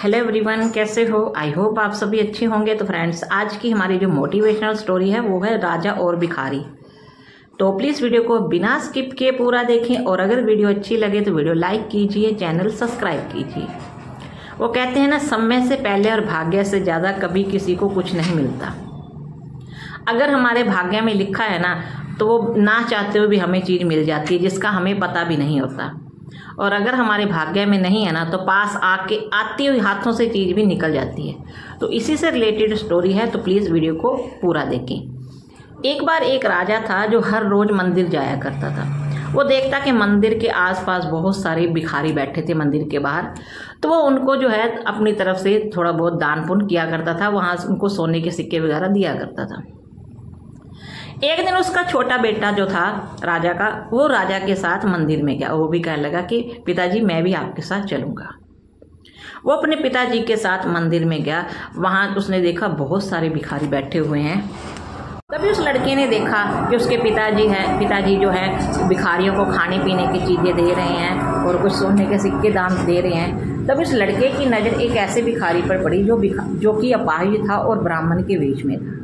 Hello everyone, कैसे हो? I hope आप सभी अच्छे होंगे। तो फ्रेंड्स, आज की हमारी जो मोटिवेशनल स्टोरी है वो है राजा और भिखारी। तो प्लीज़ वीडियो को बिना स्किप किए पूरा देखें और अगर वीडियो अच्छी लगे तो वीडियो लाइक कीजिए, चैनल सब्सक्राइब कीजिए। वो कहते हैं ना, समय से पहले और भाग्य से ज़्यादा कभी किसी को कुछ नहीं मिलता। अगर हमारे भाग्य में लिखा है ना, तो वो ना चाहते हुए भी हमें चीज़ मिल जाती है जिसका हमें पता भी नहीं होता। और अगर हमारे भाग्य में नहीं है ना, तो पास आके आती हुई हाथों से चीज़ भी निकल जाती है। तो इसी से रिलेटेड स्टोरी है, तो प्लीज़ वीडियो को पूरा देखें। एक बार एक राजा था जो हर रोज़ मंदिर जाया करता था। वो देखता कि मंदिर के आसपास बहुत सारे भिखारी बैठे थे मंदिर के बाहर, तो वो उनको जो है अपनी तरफ से थोड़ा बहुत दान पुण्य किया करता था। वहाँ उनको सोने के सिक्के वगैरह दिया करता था। एक दिन उसका छोटा बेटा जो था राजा का, वो राजा के साथ मंदिर में गया। वो भी कहने लगा कि पिताजी मैं भी आपके साथ चलूँगा। वो अपने पिताजी के साथ मंदिर में गया। वहाँ उसने देखा बहुत सारे भिखारी बैठे हुए हैं। तभी उस लड़के ने देखा कि उसके पिताजी जो है भिखारियों को खाने पीने की चीज़ें दे रहे हैं और कुछ सोने के सिक्के दान दे रहे हैं। तभी उस लड़के की नज़र एक ऐसे भिखारी पर पड़ी जो कि अपाहिज था और ब्राह्मण के बीच में था।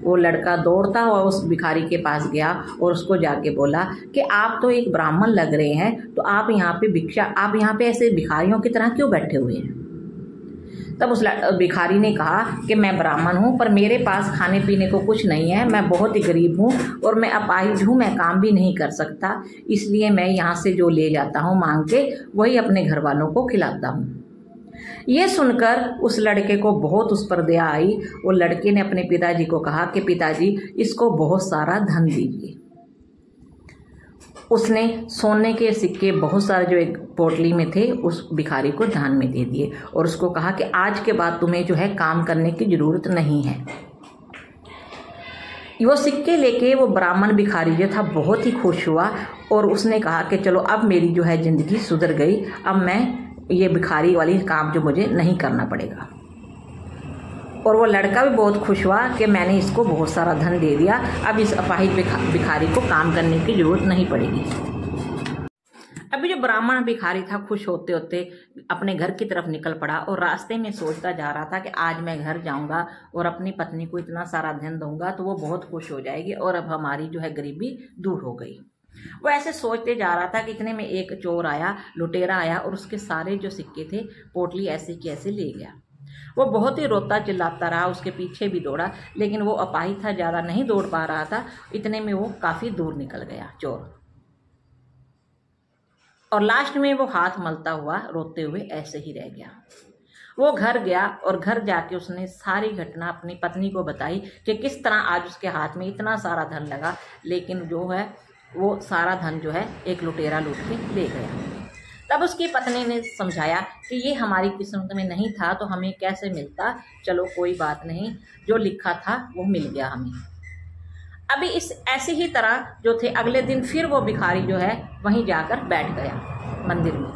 वो लड़का दौड़ता हुआ उस भिखारी के पास गया और उसको जाके बोला कि आप तो एक ब्राह्मण लग रहे हैं, तो आप यहाँ पे ऐसे भिखारियों की तरह क्यों बैठे हुए हैं? तब उस भिखारी ने कहा कि मैं ब्राह्मण हूँ, पर मेरे पास खाने पीने को कुछ नहीं है। मैं बहुत ही गरीब हूँ और मैं अपाहिज हूँ, मैं काम भी नहीं कर सकता। इसलिए मैं यहाँ से जो ले जाता हूँ मांग के, वही अपने घर वालों को खिलाता हूँ। ये सुनकर उस लड़के को बहुत उस पर दया आई। वो लड़के ने अपने पिताजी को कहा कि पिताजी इसको बहुत सारा धन दीजिए। उसने सोने के सिक्के बहुत सारे जो एक पोटली में थे उस भिखारी को दान में दे दिए और उसको कहा कि आज के बाद तुम्हें जो है काम करने की ज़रूरत नहीं है। वो सिक्के लेके वो ब्राह्मण भिखारी जो था बहुत ही खुश हुआ और उसने कहा कि चलो अब मेरी जो है ज़िंदगी सुधर गई, अब मैं ये भिखारी वाली काम जो मुझे नहीं करना पड़ेगा। और वो लड़का भी बहुत खुश हुआ कि मैंने इसको बहुत सारा धन दे दिया, अब इस अपाहिज भिखारी को काम करने की ज़रूरत नहीं पड़ेगी। अभी जो ब्राह्मण भिखारी था खुश होते होते अपने घर की तरफ निकल पड़ा और रास्ते में सोचता जा रहा था कि आज मैं घर जाऊंगा और अपनी पत्नी को इतना सारा धन दूंगा तो वो बहुत खुश हो जाएगी और अब हमारी जो है गरीबी दूर हो गई। वो ऐसे सोचते जा रहा था कि इतने में एक चोर आया, लुटेरा आया और उसके सारे जो सिक्के थे पोटली ऐसे की ऐसे ले गया। वो बहुत ही रोता चिल्लाता रहा, उसके पीछे भी दौड़ा, लेकिन वो अपाहिज था, ज़्यादा नहीं दौड़ पा रहा था। इतने में वो काफ़ी दूर निकल गया चोर, और लास्ट में वो हाथ मलता हुआ रोते हुए ऐसे ही रह गया। वो घर गया और घर जाके उसने सारी घटना अपनी पत्नी को बताई कि किस तरह आज उसके हाथ में इतना सारा धन लगा, लेकिन जो है वो सारा धन जो है एक लुटेरा लूट के ले गया। तब उसकी पत्नी ने समझाया कि ये हमारी किस्मत में नहीं था तो हमें कैसे मिलता, चलो कोई बात नहीं, जो लिखा था वो मिल गया हमें। अभी इस ऐसी ही तरह जो थे अगले दिन फिर वो भिखारी जो है वहीं जाकर बैठ गया मंदिर में।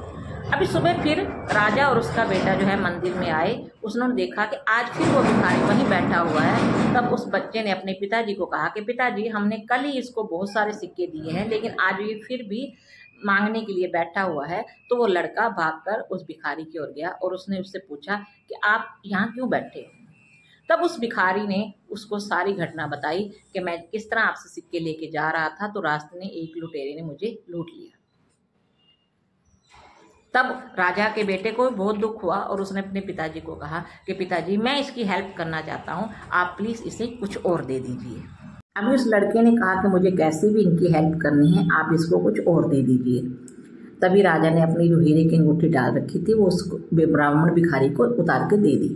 अभी सुबह फिर राजा और उसका बेटा जो है मंदिर में आए। उसने देखा कि आज फिर वो भिखारी वहीं बैठा हुआ है। तब उस बच्चे ने अपने पिताजी को कहा कि पिताजी हमने कल ही इसको बहुत सारे सिक्के दिए हैं, लेकिन आज ये फिर भी मांगने के लिए बैठा हुआ है। तो वो लड़का भागकर उस भिखारी की ओर गया और उसने उससे पूछा कि आप यहाँ क्यों बैठे हो? तब उस भिखारी ने उसको सारी घटना बताई कि मैं किस तरह आपसे सिक्के लेके जा रहा था तो रास्ते में एक लुटेरे ने मुझे लूट लिया। तब राजा के बेटे को बहुत दुख हुआ और उसने अपने पिताजी को कहा कि पिताजी मैं इसकी हेल्प करना चाहता हूँ, आप प्लीज़ इसे कुछ और दे दीजिए। अभी उस लड़के ने कहा कि मुझे कैसे भी इनकी हेल्प करनी है, आप इसको कुछ और दे दीजिए। तभी राजा ने अपनी जो हीरे की अंगूठी डाल रखी थी वो उसको ब्राह्मण भिखारी को उतार के दे दी।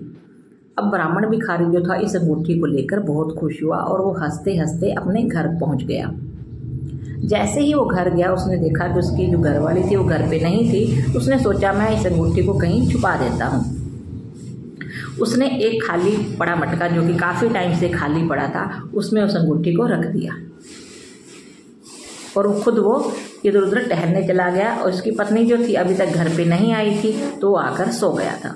अब ब्राह्मण भिखारी जो था इस अंगूठी को लेकर बहुत खुश हुआ और वो हंसते हंसते अपने घर पहुँच गया। जैसे ही वो घर गया उसने देखा कि उसकी जो घरवाली थी वो घर पे नहीं थी। उसने सोचा मैं इस अंगूठी को कहीं छुपा देता हूँ। उसने एक खाली पड़ा मटका जो कि काफ़ी टाइम से खाली पड़ा था उसमें उस अंगूठी को रख दिया और खुद वो इधर उधर टहलने चला गया। और उसकी पत्नी जो थी अभी तक घर पे नहीं आई थी तो वो आकर सो गया था।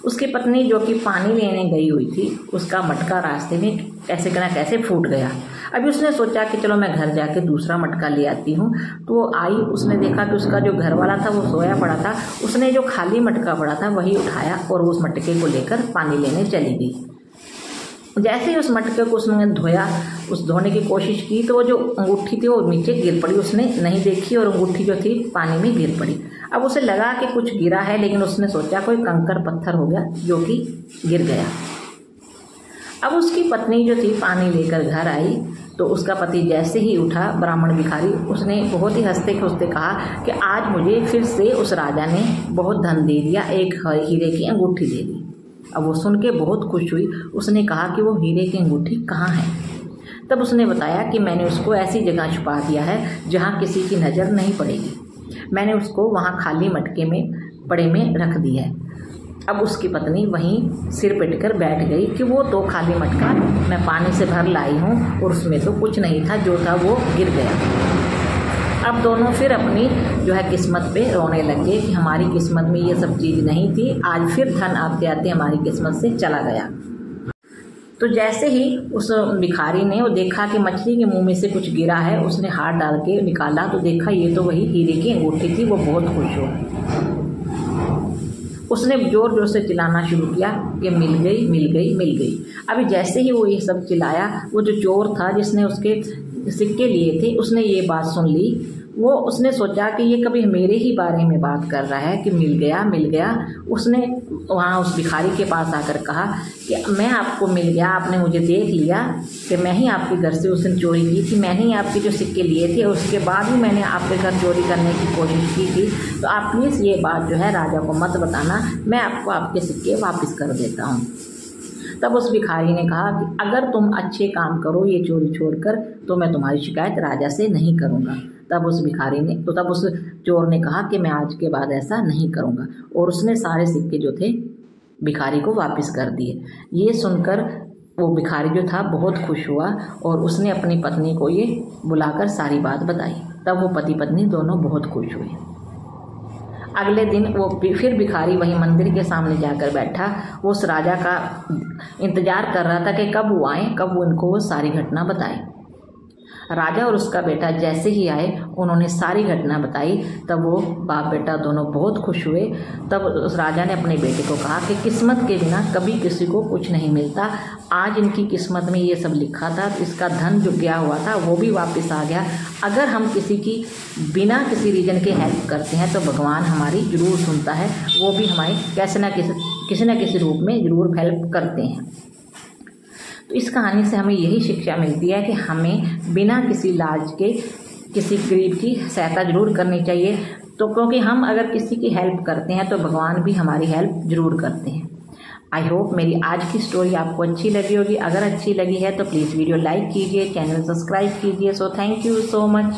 उसकी पत्नी जो कि पानी लेने गई हुई थी उसका मटका रास्ते में कैसे ना कैसे फूट गया। अभी उसने सोचा कि चलो मैं घर जाके दूसरा मटका ले आती हूँ। तो वो आई, उसने देखा कि उसका जो घर वाला था वो सोया पड़ा था। उसने जो खाली मटका पड़ा था वही उठाया और उस मटके को लेकर पानी लेने चली गई। जैसे ही उस मटके को उसने धोया, उस धोने की कोशिश की तो वो जो अंगूठी थी वो नीचे गिर पड़ी। उसने नहीं देखी और अंगूठी जो थी पानी में गिर पड़ी। अब उसे लगा कि कुछ गिरा है, लेकिन उसने सोचा कोई कंकर पत्थर हो गया जो कि गिर गया। अब उसकी पत्नी जो थी पानी लेकर घर आई तो उसका पति जैसे ही उठा, ब्राह्मण भिखारी, उसने बहुत ही हंसते खेलते कहा कि आज मुझे फिर से उस राजा ने बहुत धन दे दिया, एक हीरे की अंगूठी दे दी। अब वो सुन के बहुत खुश हुई। उसने कहा कि वो हीरे की अंगूठी कहाँ है। तब उसने बताया कि मैंने उसको ऐसी जगह छुपा दिया है जहाँ किसी की नज़र नहीं पड़ेगी। मैंने उसको वहाँ खाली मटके में पड़े में रख दिया है। अब उसकी पत्नी वहीं सिर पिट कर बैठ गई कि वो तो खाली मटका मैं पानी से भर लाई हूँ और उसमें तो कुछ नहीं था, जो था वो गिर गया। अब दोनों फिर अपनी जो है किस्मत पे रोने लगे कि हमारी किस्मत में ये सब चीज़ नहीं थी, आज फिर धन आते आते हमारी किस्मत से चला गया। तो जैसे ही उस भिखारी ने वो देखा कि मछली के मुंह में से कुछ गिरा है, उसने हाथ डाल के निकाला तो देखा ये तो वही हीरे की अंगूठी थी। वो बहुत खुश हुआ। उसने जोर जोर से चिल्लाना शुरू किया कि मिल गई मिल गई मिल गई। अभी जैसे ही वो ये सब चिल्लाया, वो जो चोर था जिसने उसके सिक्के लिए थे, उसने ये बात सुन ली। वो उसने सोचा कि ये कभी मेरे ही बारे में बात कर रहा है कि मिल गया मिल गया। उसने वहाँ उस भिखारी के पास आकर कहा कि मैं आपको मिल गया, आपने मुझे देख लिया कि मैं ही आपके घर से उस दिन चोरी की थी, मैं ही आपके जो सिक्के लिए थे, उसके बाद भी मैंने आपके घर चोरी करने की कोशिश की थी। तो आप प्लीज़ ये बात जो है राजा को मत बताना, मैं आपको आपके सिक्के वापस कर देता हूँ। तब उस भिखारी ने कहा कि अगर तुम अच्छे काम करो ये चोरी छोड़कर तो मैं तुम्हारी शिकायत राजा से नहीं करूँगा। तब उस चोर ने कहा कि मैं आज के बाद ऐसा नहीं करूँगा, और उसने सारे सिक्के जो थे भिखारी को वापस कर दिए। ये सुनकर वो भिखारी जो था बहुत खुश हुआ और उसने अपनी पत्नी को ये बुलाकर सारी बात बताई। तब वो पति पत्नी दोनों बहुत खुश हुए। अगले दिन वो फिर भिखारी वही मंदिर के सामने जाकर बैठा। वो उस राजा का इंतजार कर रहा था कि कब वो आए, कब वो इनको वो सारी घटना बताए। राजा और उसका बेटा जैसे ही आए, उन्होंने सारी घटना बताई। तब वो बाप बेटा दोनों बहुत खुश हुए। तब उस राजा ने अपने बेटे को कहा कि किस्मत के बिना कभी किसी को कुछ नहीं मिलता। आज इनकी किस्मत में ये सब लिखा था, इसका धन जो गया हुआ था वो भी वापस आ गया। अगर हम किसी की बिना किसी रीजन के हेल्प करते हैं तो भगवान हमारी ज़रूर सुनता है, वो भी हमारे किसी न किसी रूप में ज़रूर हेल्प करते हैं। तो इस कहानी से हमें यही शिक्षा मिलती है कि हमें बिना किसी लाज के किसी गरीब की सहायता जरूर करनी चाहिए। तो क्योंकि हम अगर किसी की हेल्प करते हैं तो भगवान भी हमारी हेल्प जरूर करते हैं। आई होप मेरी आज की स्टोरी आपको अच्छी लगी होगी। अगर अच्छी लगी है तो प्लीज़ वीडियो लाइक कीजिए, चैनल सब्सक्राइब कीजिए। So thank you so much.